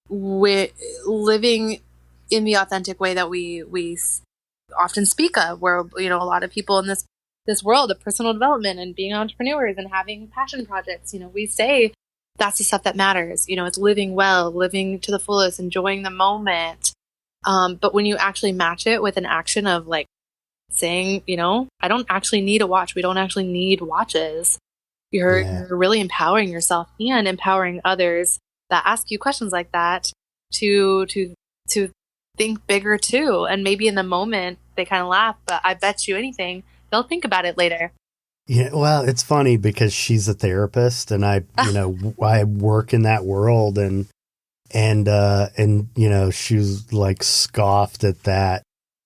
in the authentic way that we often speak of, where, you know, a lot of people in this world of personal development and being entrepreneurs and having passion projects, you know, we say that's the stuff that matters. You know, it's living well, living to the fullest, enjoying the moment. But when you actually match it with an action of like saying, you know, I don't actually need a watch. We don't actually need watches. You're really empowering yourself and empowering others that ask you questions like that to think bigger too. And maybe in the moment they kind of laugh, but I bet you anything, they'll think about it later. Yeah, well, it's funny because she's a therapist, and I, you know, I work in that world, and you know, she was like scoffed at that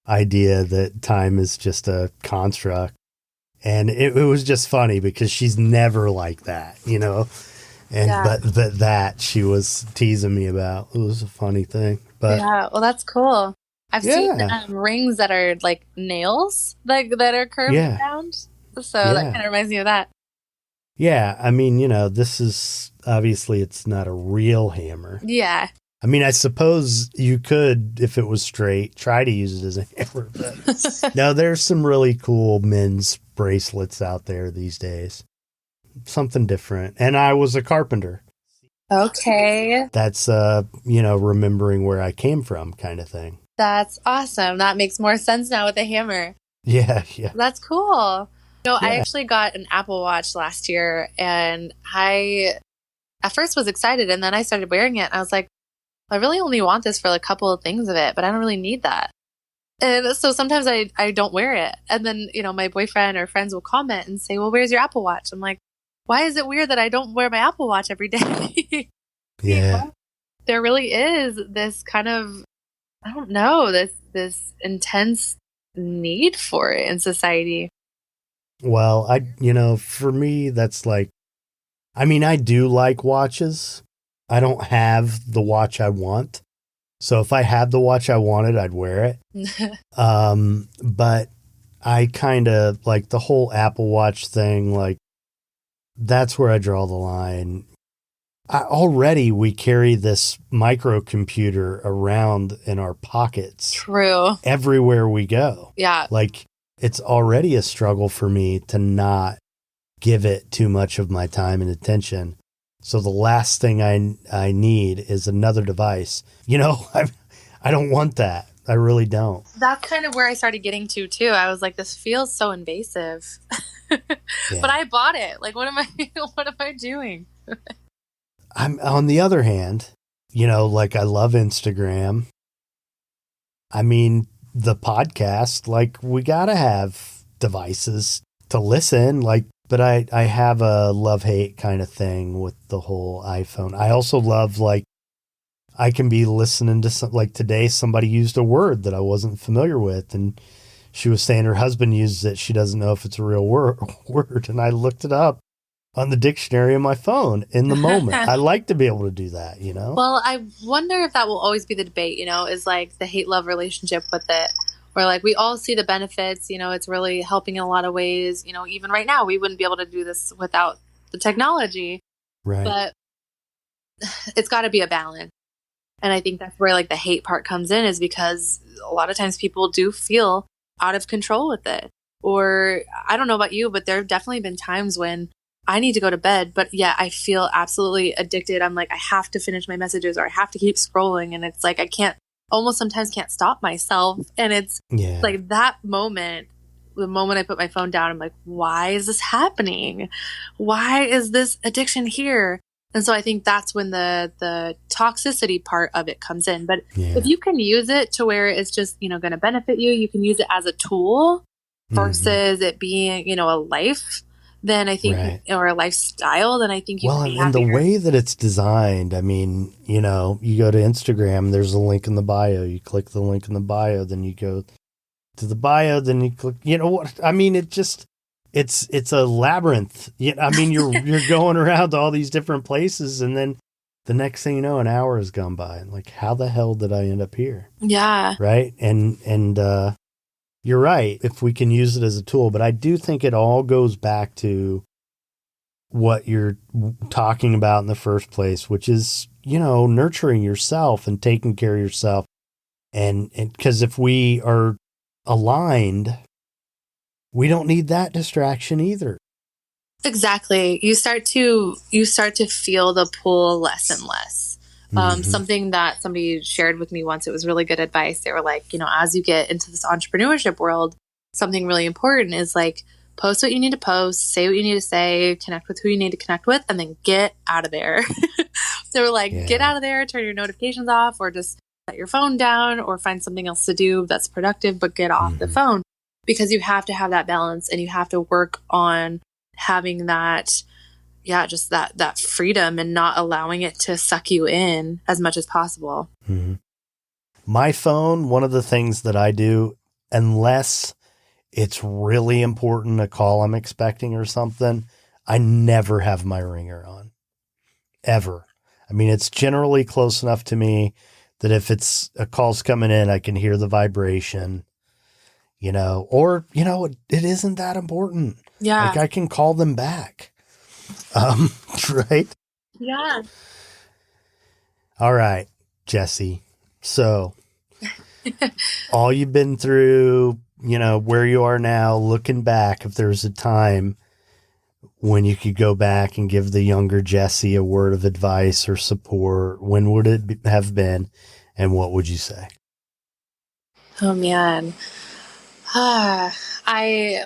idea that time is just a construct. And it was just funny because she's never like that, you know? And, but that she was teasing me about, it was a funny thing, but yeah, well, that's cool. I've seen rings that are like nails, like that are curved around. So that kind of reminds me of that. Yeah. I mean, you know, this is obviously, it's not a real hammer. Yeah. I mean, I suppose you could, if it was straight, try to use it as a hammer. But no, there's some really cool men's bracelets out there these days. Something different. And I was a carpenter. Okay. That's, you know, remembering where I came from kind of thing. That's awesome. That makes more sense now with the hammer. Yeah, yeah. That's cool. No, I actually got an Apple Watch last year, and I at first was excited, and then I started wearing it. And I was like, I really only want this for a couple of things of it, but I don't really need that. And so sometimes I don't wear it. And then, you know, my boyfriend or friends will comment and say, well, where's your Apple Watch? I'm like, why is it weird that I don't wear my Apple Watch every day? Yeah. There really is this kind of, I don't know, this intense need for it in society. Well, for me, that's like, I mean, I do like watches. I don't have the watch I want. So if I had the watch I wanted, I'd wear it. But I kind of like the whole Apple Watch thing. Like, that's where I draw the line. Already we carry this microcomputer around in our pockets. True. Everywhere we go. Yeah. Like, it's already a struggle for me to not give it too much of my time and attention. So the last thing I need is another device. I don't want that. I really don't. That's kind of where I started getting to too. I was like, this feels so invasive. Yeah. But I bought it. Like, what am I doing? I'm on the other hand, like I love Instagram. I mean, the podcast, like we got to have devices to listen, like, but I have a love-hate kind of thing with the whole iPhone. I also love, like, I can be listening to like today, somebody used a word that I wasn't familiar with, and she was saying her husband uses it. She doesn't know if it's a real word. And I looked it up on the dictionary on my phone in the moment. I like to be able to do that, Well, I wonder if that will always be the debate, is like the hate-love relationship with it. Where like we all see the benefits, it's really helping in a lot of ways. Even right now, we wouldn't be able to do this without the technology. Right. But it's got to be a balance. And I think that's where like the hate part comes in, is because a lot of times people do feel out of control with it. Or I don't know about you, but there have definitely been times when I need to go to bed, but yeah, I feel absolutely addicted. I'm like, I have to finish my messages or I have to keep scrolling. And it's like, sometimes can't stop myself. And it's like that moment, the moment I put my phone down, I'm like, why is this happening? Why is this addiction here? And so I think that's when the toxicity part of it comes in. But if you can use it to where it's just, going to benefit you, you can use it as a tool versus it being, a life, then I think, or a lifestyle, then I think you can be happier. And the way that it's designed, I mean, you go to Instagram, there's a link in the bio. You click the link in the bio, then you go to the bio, then you click, I mean, it's a labyrinth. I mean, you're going around to all these different places, and then the next thing you know, an hour has gone by. And like, how the hell did I end up here? Yeah. Right. And you're right, if we can use it as a tool, but I do think it all goes back to what you're talking about in the first place, which is, nurturing yourself and taking care of yourself. And because if we are aligned, we don't need that distraction either. Exactly. You start to feel the pull less and less. Something that somebody shared with me once, it was really good advice. They were like, as you get into this entrepreneurship world, something really important is like, post what you need to post, say what you need to say, connect with who you need to connect with, and then get out of there. They were like, get out of there, turn your notifications off, or just set your phone down, or find something else to do that's productive, but get off the phone. Because you have to have that balance, and you have to work on having that, just that freedom and not allowing it to suck you in as much as possible. Mm-hmm. My phone, one of the things that I do, unless it's really important, a call I'm expecting or something, I never have my ringer on. Ever. I mean, it's generally close enough to me that if it's a call's coming in, I can hear the vibration, or, it isn't that important. Yeah. Like I can call them back. Right? Yeah. All right, Jesse. So all you've been through, where you are now, looking back, if there's a time when you could go back and give the younger Jesse a word of advice or support, when would it have been, and what would you say? Oh man. I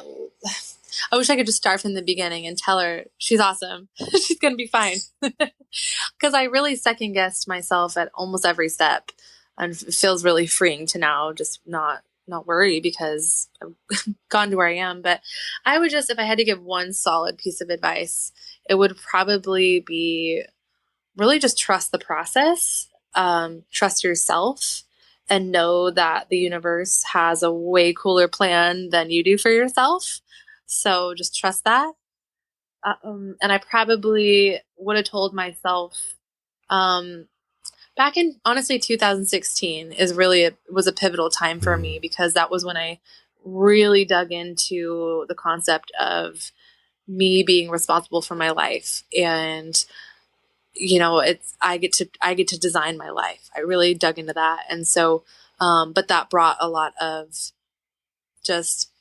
wish I could just start from the beginning and tell her she's awesome. She's going to be fine. Because I really second guessed myself at almost every step, and it feels really freeing to now just not worry because I've gone to where I am. But I would just, if I had to give one solid piece of advice, it would probably be really just trust the process, trust yourself, and know that the universe has a way cooler plan than you do for yourself. So just trust that. And I probably would have told myself back in, honestly, 2016 was a pivotal time for me, because that was when I really dug into the concept of me being responsible for my life. And, I get to design my life. I really dug into that. And so, but that brought a lot of just,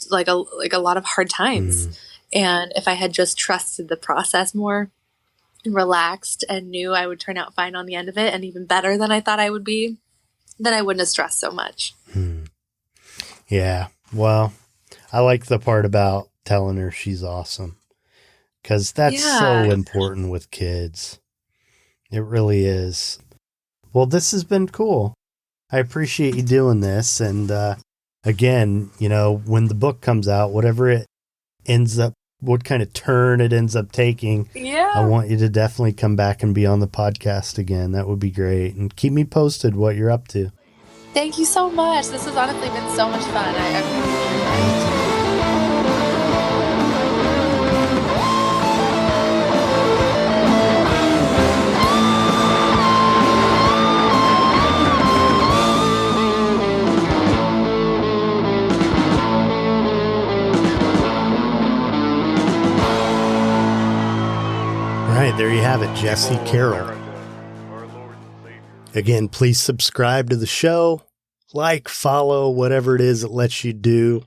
like a lot of hard times. And if I had just trusted the process more and relaxed and knew I would turn out fine on the end of it, and even better than I thought I would be, then I wouldn't have stressed so much. Yeah. Well, I like the part about telling her she's awesome, because that's so important with kids. It really is. Well, this has been cool. I appreciate you doing this. And again, when the book comes out, whatever it ends up, what kind of turn it ends up taking, I want you to definitely come back and be on the podcast again. That would be great. And keep me posted what you're up to. Thank you so much. This has honestly been so much fun. I appreciate it. There you have it, Jesse Carroll. Again, please subscribe to the show, like, follow, whatever it is it lets you do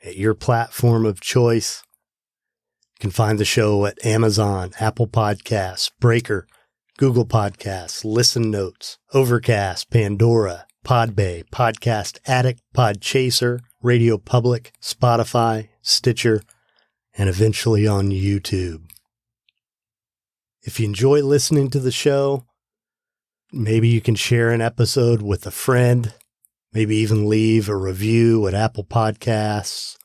at your platform of choice. You can find the show at Amazon, Apple Podcasts, Breaker, Google Podcasts, Listen Notes, Overcast, Pandora, Podbay, Podcast Addict, Podchaser, Radio Public, Spotify, Stitcher, and eventually on YouTube. If you enjoy listening to the show, maybe you can share an episode with a friend, maybe even leave a review at Apple Podcasts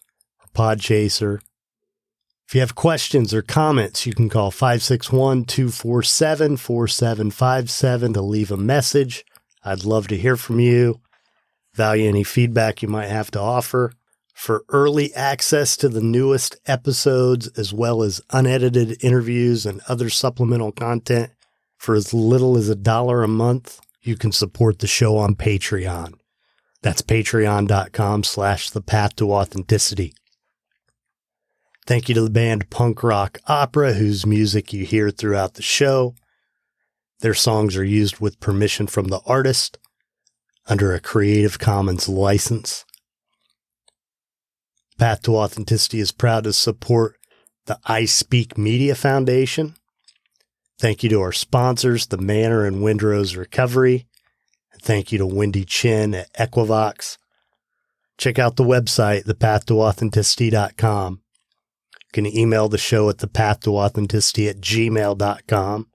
or Podchaser. If you have questions or comments, you can call 561-247-4757 to leave a message. I'd love to hear from you. Value any feedback you might have to offer. For early access to the newest episodes, as well as unedited interviews and other supplemental content, for as little as $1 a month, you can support the show on Patreon. That's patreon.com/thepath-to-authenticity. Thank you to the band Punk Rock Opera, whose music you hear throughout the show. Their songs are used with permission from the artist under a Creative Commons license. Path to Authenticity is proud to support the I Speak Media Foundation. Thank you to our sponsors, the Manor and Windrose Recovery. And thank you to Wendy Chin at Equivox. Check out the website, thepath-to-authenticity.com. You can email the show at thepath-to-authenticity@gmail.com.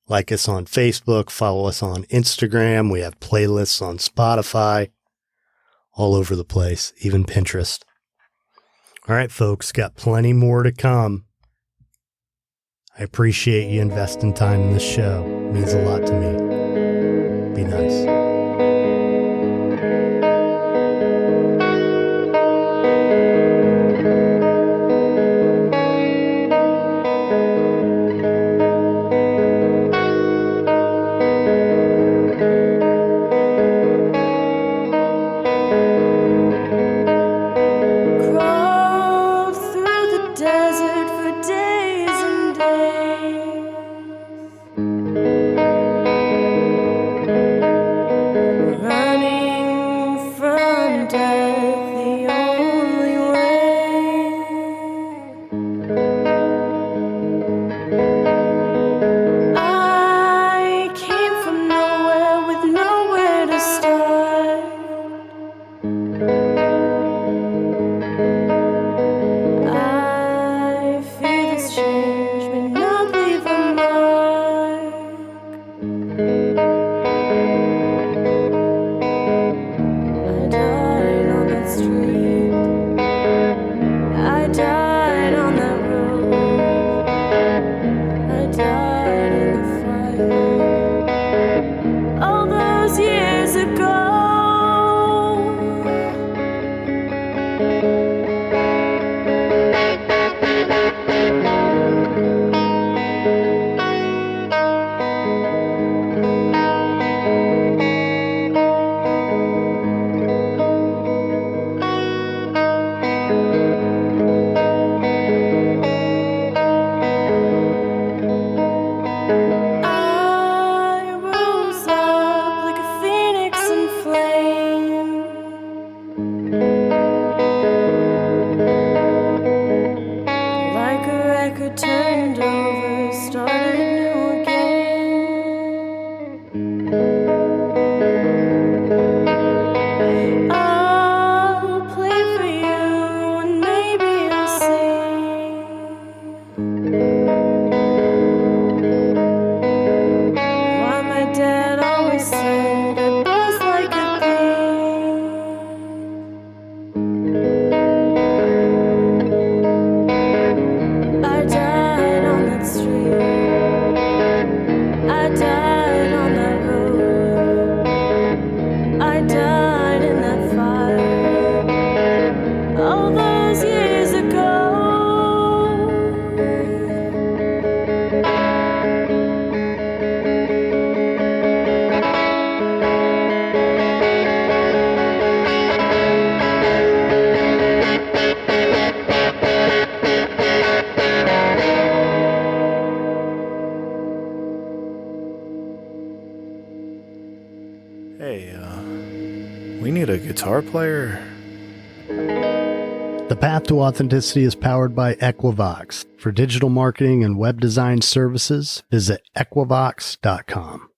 Like us on Facebook, follow us on Instagram. We have playlists on Spotify. All over the place, even Pinterest. All right, folks, got plenty more to come. I appreciate you investing time in this show. It means a lot to me. Be nice. All those years We need a guitar player. The Path to Authenticity is powered by Equivox. For digital marketing and web design services, visit equivox.com.